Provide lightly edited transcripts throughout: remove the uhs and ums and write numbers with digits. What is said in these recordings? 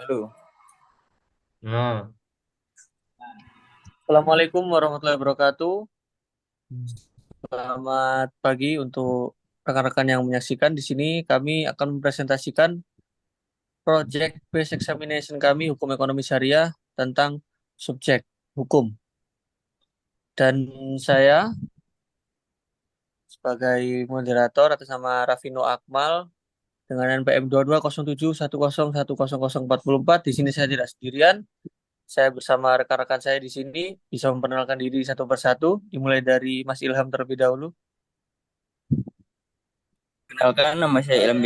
Halo. Nah, Assalamualaikum warahmatullahi wabarakatuh. Selamat pagi untuk rekan-rekan yang menyaksikan. Di sini kami akan mempresentasikan project based examination kami hukum ekonomi syariah tentang subjek hukum. Dan saya sebagai moderator atas nama Rafino Akmal dengan NPM 220710101044. Di sini saya tidak sendirian. Saya bersama rekan-rekan saya di sini bisa memperkenalkan diri satu persatu, dimulai dari Mas Ilham terlebih dahulu. kenalkan nama saya Ilham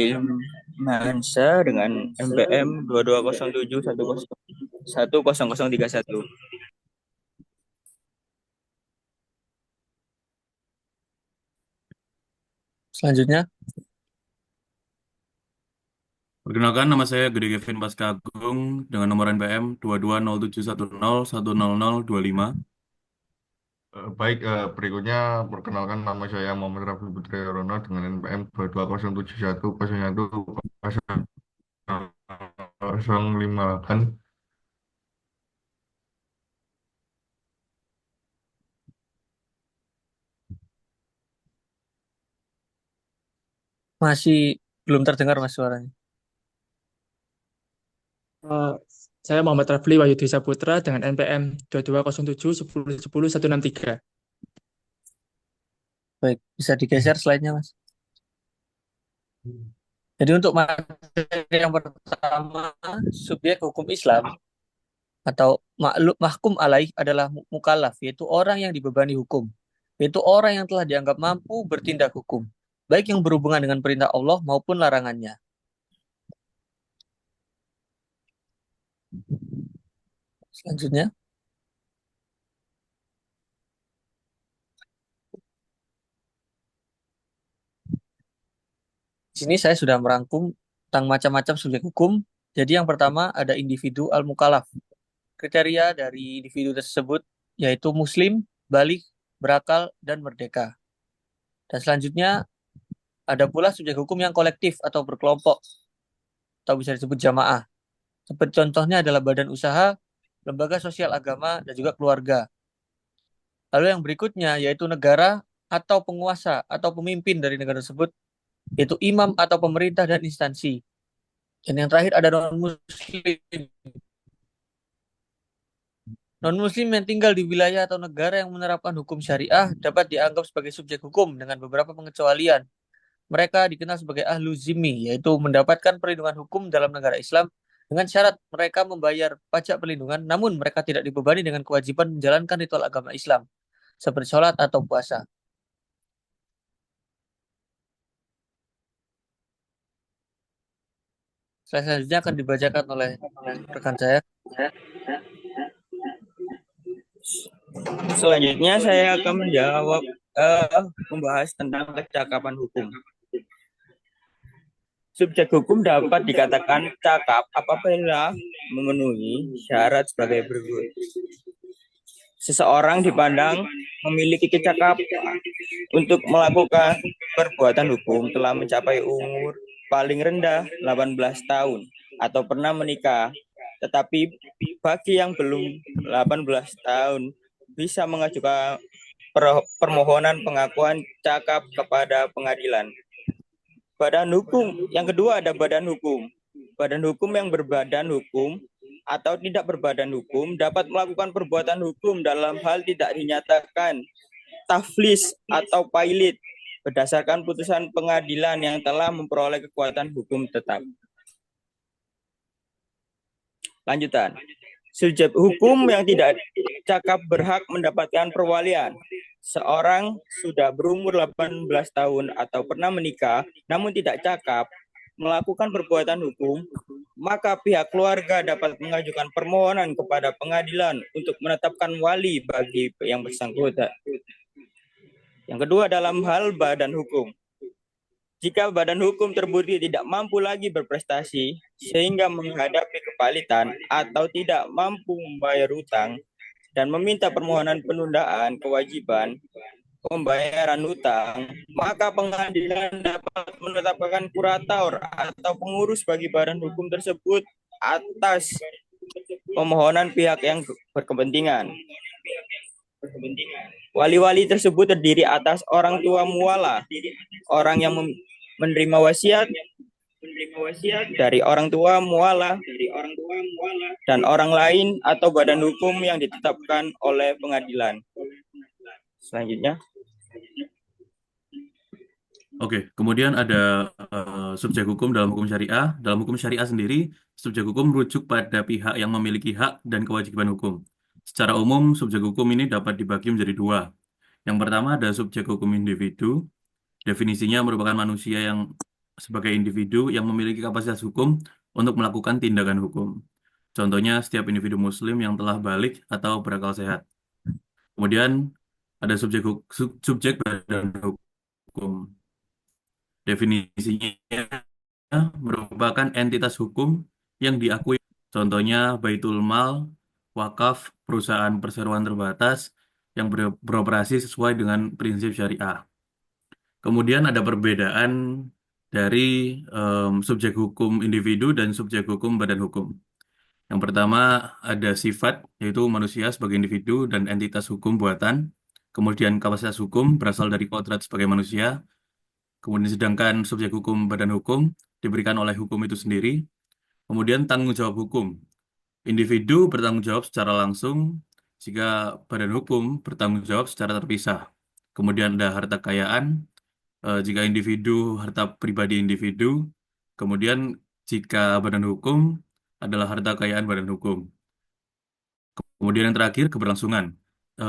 Mahansa dengan MPM 2207101031. Selanjutnya, Perkenalkan, nama saya Gede Kevin Paskagung dengan nomor NPM 220710101025. Baik, berikutnya perkenalkan nama saya Muhammad Rafi Putri Rono dengan NPM 220710101058. masih belum terdengar Mas suaranya. Eh, saya Muhammad Rafli Wahyudi Saputra dengan NPM 220710101163. Baik, bisa digeser slide-nya Mas. Jadi untuk materi yang pertama, subjek hukum Islam atau mahkum alaih adalah mukallaf, yaitu orang yang dibebani hukum, yaitu orang yang telah dianggap mampu bertindak hukum, baik yang berhubungan dengan perintah Allah maupun larangannya. Selanjutnya, di sini saya sudah merangkum tentang macam-macam subjek hukum. Jadi yang pertama ada individu al-mukallaf. Kriteria dari individu tersebut yaitu muslim, balik, berakal, dan merdeka. Dan selanjutnya ada pula subjek hukum yang kolektif atau berkelompok atau bisa disebut jamaah. Seperti contohnya adalah badan usaha, lembaga sosial agama, dan juga keluarga. Lalu yang berikutnya yaitu negara atau penguasa atau pemimpin dari negara tersebut, yaitu imam atau pemerintah dan instansi. Dan yang terakhir ada non-muslim. Non-Muslim yang tinggal di wilayah atau negara yang menerapkan hukum syariah dapat dianggap sebagai subjek hukum dengan beberapa pengecualian. Mereka dikenal sebagai ahlu zimmi, yaitu mendapatkan perlindungan hukum dalam negara Islam dengan syarat mereka membayar pajak perlindungan, namun mereka tidak dibebani dengan kewajiban menjalankan ritual agama Islam, seperti sholat atau puasa. Selanjutnya akan dibacakan oleh rekan saya. Selanjutnya saya akan membahas tentang kecakapan hukum. Subjek hukum dapat dikatakan cakap apabila memenuhi syarat sebagai berikut. Seseorang dipandang memiliki kecakapan untuk melakukan perbuatan hukum telah mencapai umur paling rendah 18 tahun atau pernah menikah. Tetapi bagi yang belum 18 tahun bisa mengajukan permohonan pengakuan cakap kepada pengadilan. Badan hukum. Yang kedua ada badan hukum. Badan hukum yang berbadan hukum atau tidak berbadan hukum dapat melakukan perbuatan hukum dalam hal tidak dinyatakan taflis atau pailit berdasarkan putusan pengadilan yang telah memperoleh kekuatan hukum tetap. Lanjutan. Subjek hukum yang tidak cakap berhak mendapatkan perwalian. Seorang sudah berumur 18 tahun atau pernah menikah namun tidak cakap melakukan perbuatan hukum, maka pihak keluarga dapat mengajukan permohonan kepada pengadilan untuk menetapkan wali bagi yang bersangkutan. Yang kedua dalam hal badan hukum. Jika badan hukum terbukti tidak mampu lagi berprestasi sehingga menghadapi kepalitan atau tidak mampu membayar hutang dan meminta permohonan penundaan kewajiban pembayaran hutang, maka pengadilan dapat menetapkan kurator atau pengurus bagi badan hukum tersebut atas pemohonan pihak yang berkepentingan. Wali-wali tersebut terdiri atas orang tua muwala, orang yang menerima wasiat dari orang tua muwala, dan orang lain atau badan hukum yang ditetapkan oleh pengadilan. Selanjutnya, Oke, kemudian ada subjek hukum dalam hukum syariah. Dalam hukum syariah sendiri, subjek hukum merujuk pada pihak yang memiliki hak dan kewajiban hukum. Secara umum, subjek hukum ini dapat dibagi menjadi dua. Yang pertama ada subjek hukum individu. Definisinya merupakan manusia yang sebagai individu yang memiliki kapasitas hukum untuk melakukan tindakan hukum. Contohnya, setiap individu muslim yang telah balik atau berakal sehat. Kemudian ada subjek badan hukum. Definisinya merupakan entitas hukum yang diakui. Contohnya Baitul Mal, wakaf, perusahaan perseroan terbatas yang beroperasi sesuai dengan prinsip syariah. Kemudian ada perbedaan dari subjek hukum individu dan subjek hukum badan hukum. Yang pertama ada sifat, yaitu manusia sebagai individu dan entitas hukum buatan. Kemudian kapasitas hukum berasal dari kodrat sebagai manusia. Kemudian sedangkan subjek hukum badan hukum diberikan oleh hukum itu sendiri. Kemudian tanggung jawab hukum. Individu bertanggung jawab secara langsung jika badan hukum bertanggung jawab secara terpisah. Kemudian ada harta kekayaan, jika individu, harta pribadi individu. Kemudian jika badan hukum adalah harta kekayaan badan hukum. Kemudian yang terakhir, keberlangsungan.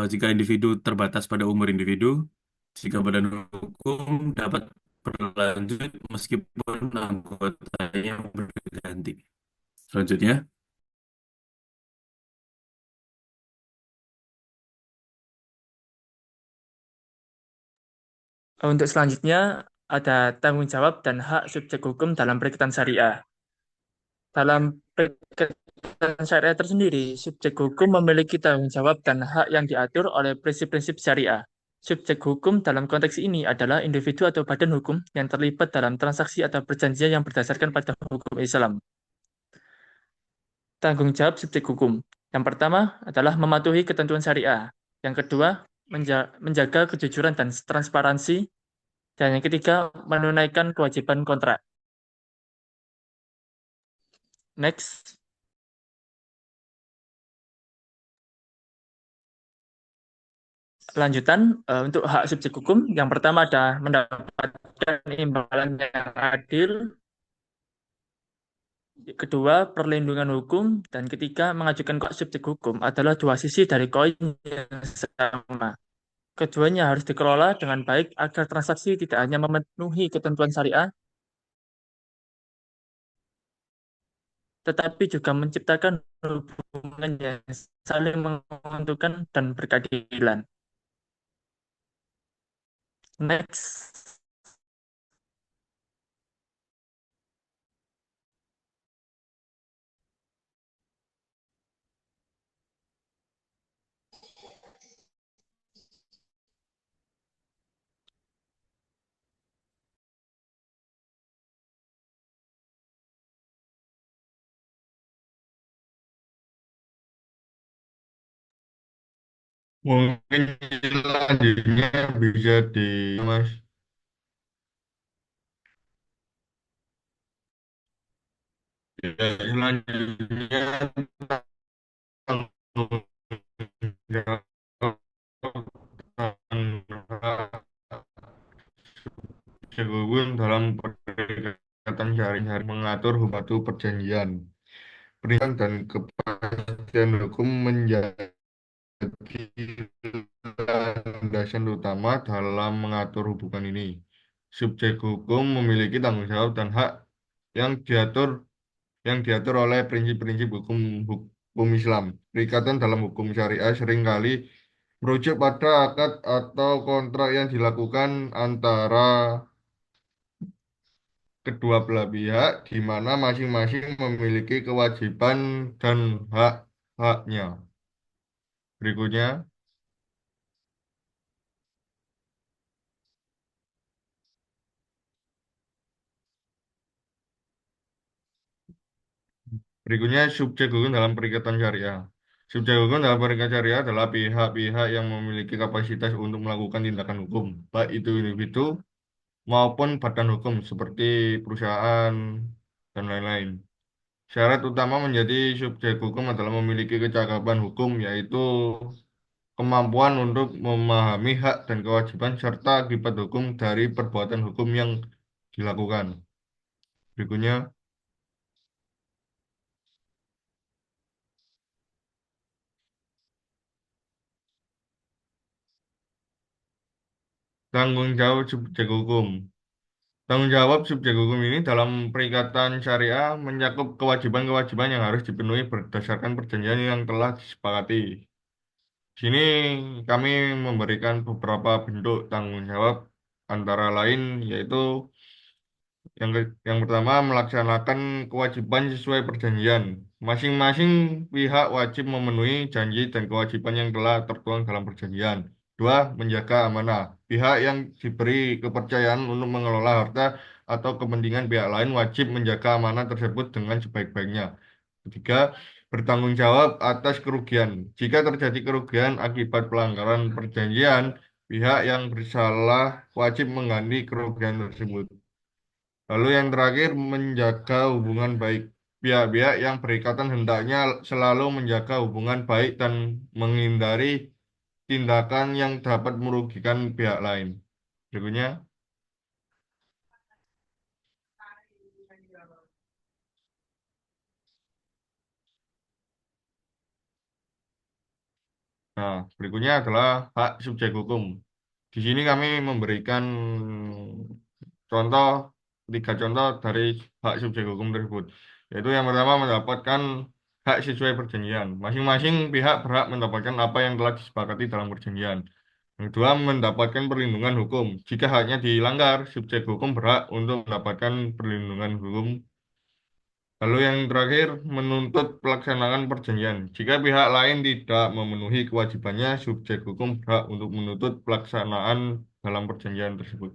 Jika individu terbatas pada umur individu, jika badan hukum dapat berlanjut meskipun anggotanya berganti. Selanjutnya, Untuk selanjutnya, ada tanggung jawab dan hak subjek hukum dalam perikatan syariah. Dalam perikatan syariah tersendiri, subjek hukum memiliki tanggung jawab dan hak yang diatur oleh prinsip-prinsip syariah. Subjek hukum dalam konteks ini adalah individu atau badan hukum yang terlibat dalam transaksi atau perjanjian yang berdasarkan pada hukum Islam. Tanggung jawab subjek hukum. Yang pertama adalah mematuhi ketentuan syariah. Yang kedua, menjaga kejujuran dan transparansi. Dan yang ketiga, menunaikan kewajiban kontrak. Next. Lanjutan, untuk hak subjek hukum, yang pertama adalah mendapatkan imbalan yang adil. Kedua, perlindungan hukum. Dan ketiga, mengajukan hak subjek hukum adalah dua sisi dari koin yang sama. Keduanya harus dikelola dengan baik agar transaksi tidak hanya memenuhi ketentuan syariah, tetapi juga menciptakan hubungan yang saling menguntungkan dan berkeadilan. Next. Mungkin selanjutnya bisa di Mas. Ya, selanjutnya tanggung jawab Segugun dalam perikatan syariah mengatur hukum perjanjian, perintah dan kepastian hukum menjadi landasan utama dalam mengatur hubungan ini. Subjek hukum memiliki tanggung jawab dan hak yang diatur oleh prinsip-prinsip hukum Islam. Perikatan dalam hukum syariah seringkali merujuk pada akad atau kontrak yang dilakukan antara kedua belah pihak, di mana masing-masing memiliki kewajiban dan hak-haknya. Berikutnya, Berikutnya subjek hukum dalam perikatan syariah. Subjek hukum dalam perikatan syariah adalah pihak-pihak yang memiliki kapasitas untuk melakukan tindakan hukum, baik itu individu maupun badan hukum seperti perusahaan dan lain-lain. Syarat utama menjadi subjek hukum adalah memiliki kecakapan hukum, yaitu kemampuan untuk memahami hak dan kewajiban serta akibat hukum dari perbuatan hukum yang dilakukan. Berikutnya, tanggung jawab subjek hukum. Tanggung jawab subjek hukum ini dalam perikatan syariah mencakup kewajiban-kewajiban yang harus dipenuhi berdasarkan perjanjian yang telah disepakati. Di sini kami memberikan beberapa bentuk tanggung jawab, antara lain yaitu yang pertama, melaksanakan kewajiban sesuai perjanjian. Masing-masing pihak wajib memenuhi janji dan kewajiban yang telah tertuang dalam perjanjian. Dua, menjaga amanah. Pihak yang diberi kepercayaan untuk mengelola harta atau kepentingan pihak lain wajib menjaga amanah tersebut dengan sebaik-baiknya. Ketiga, bertanggung jawab atas kerugian. Jika terjadi kerugian akibat pelanggaran perjanjian, pihak yang bersalah wajib mengganti kerugian tersebut. Lalu yang terakhir, menjaga hubungan baik. Pihak-pihak yang berikatan hendaknya selalu menjaga hubungan baik dan menghindari tindakan yang dapat merugikan pihak lain. Berikutnya, berikutnya adalah hak subjek hukum. Di sini kami memberikan contoh, 3 contoh dari hak subjek hukum tersebut. Yaitu yang pertama, mendapatkan hak sesuai perjanjian. Masing-masing pihak berhak mendapatkan apa yang telah disepakati dalam perjanjian. Yang kedua, mendapatkan perlindungan hukum. Jika haknya dilanggar, subjek hukum berhak untuk mendapatkan perlindungan hukum. Lalu yang terakhir, menuntut pelaksanaan perjanjian. Jika pihak lain tidak memenuhi kewajibannya, subjek hukum berhak untuk menuntut pelaksanaan dalam perjanjian tersebut.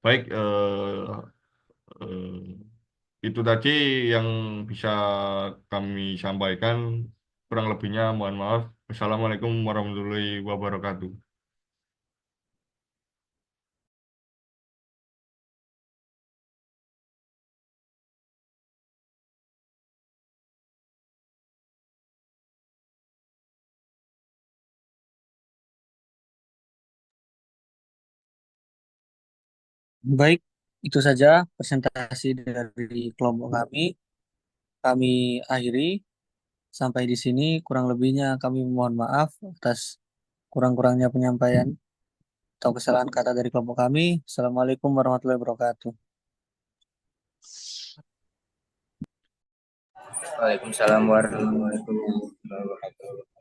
Baik, eh, itu tadi yang bisa kami sampaikan. Kurang lebihnya mohon maaf. Assalamualaikum warahmatullahi wabarakatuh. Baik, itu saja presentasi dari kelompok kami. Kami akhiri sampai di sini. Kurang lebihnya kami mohon maaf atas kurang-kurangnya penyampaian atau kesalahan kata dari kelompok kami. Assalamualaikum warahmatullahi wabarakatuh. Waalaikumsalam warahmatullahi wabarakatuh.